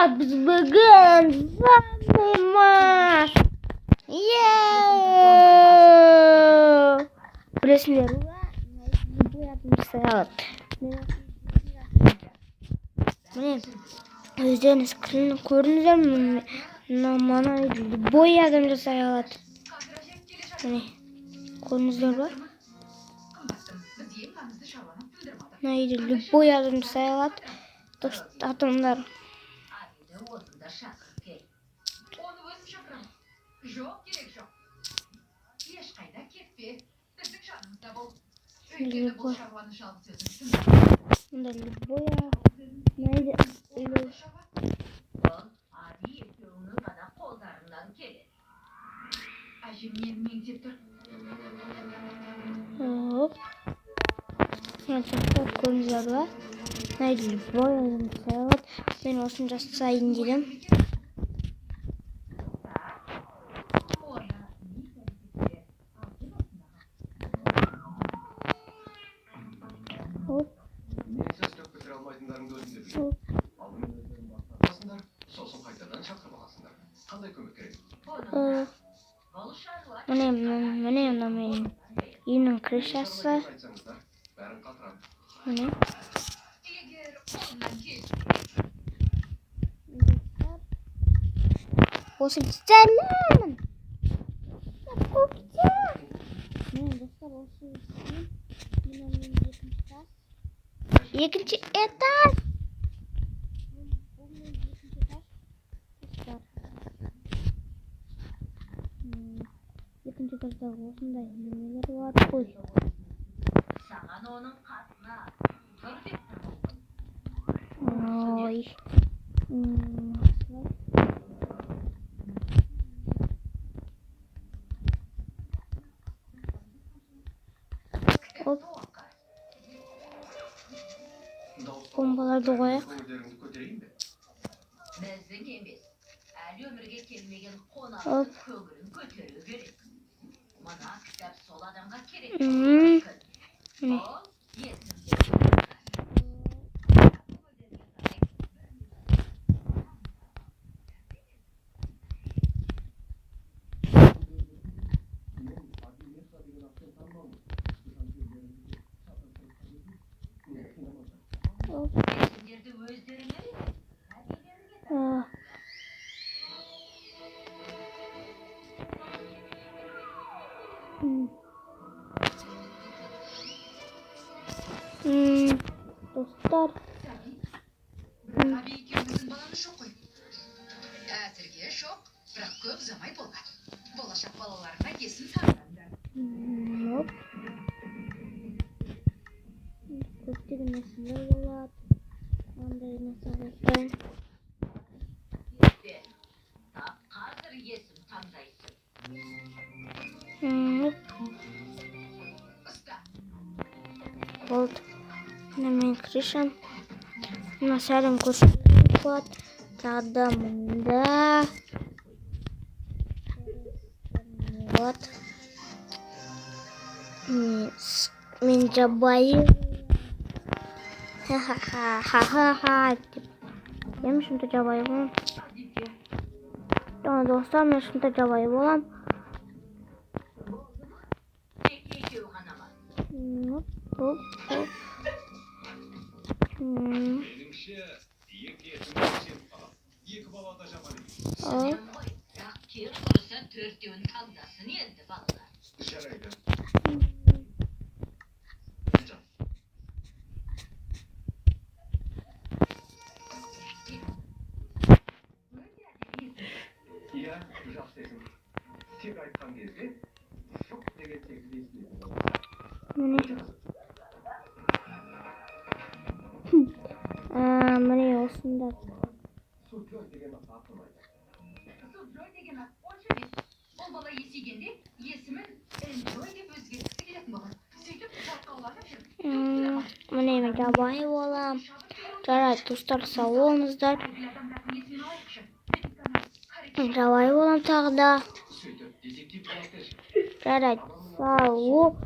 Biz bugün Zanzibar. Yeah. Burası bu yapmış sayalım. Mine özünüz kılın көрініздер ме? Мана любой адам жасай алады. Міне көрдіңіздер ба? Мына любой адам жасай алады. Атомдар. Hop. Gerçekten konular var. Neydi? Boyadım sayalım. Ben olsun just sayın dedim. Hop. Hop. Benim yine kırışası. Ne? Olsun istemem. Korkacağım. Ne dostlar olsun istemem. İkinci etas. İkinci etasda olsun da neler var koy. Oy. Hop. Bombalar da koyak. Hop. Ne? Dostlar. Tabii ikimizin balanı şok koy. Әзірге шок, бірақ көп ұзамай болған. Болашақ балаларына есім таңданды. Hop. Көптеген нәрселер болады. Ондай нәрселерден. Қазір есім таңдайсың. Hop. Usta. Oldu. Hemen kırışım. Nasarım kurşun kuat. Tadamında. Вот. Мен жабайы. Ха-ха-ха. Мен шынта жабайы болам. Жана достар, мен шынта жабайы болам. Оп, оп, оп. Төртеуін таңдасын енді балалар. Жарайды. Иә, жақсы едім. Тек айтқан кезде шоқ деген секілді естілетін болады. Міне осында. Суджой деген ат атылмайды. Суджой деген ат онша емес. Ол бала есейгенде есімін Энджой деп өзгерткісі келетін болған. Сөйтіп шалқауланып жүр. Міне мен жабайы болам. Жарайды, достар, сау болыңыздар. Жабайы болам тағы да. Жарайды, сау.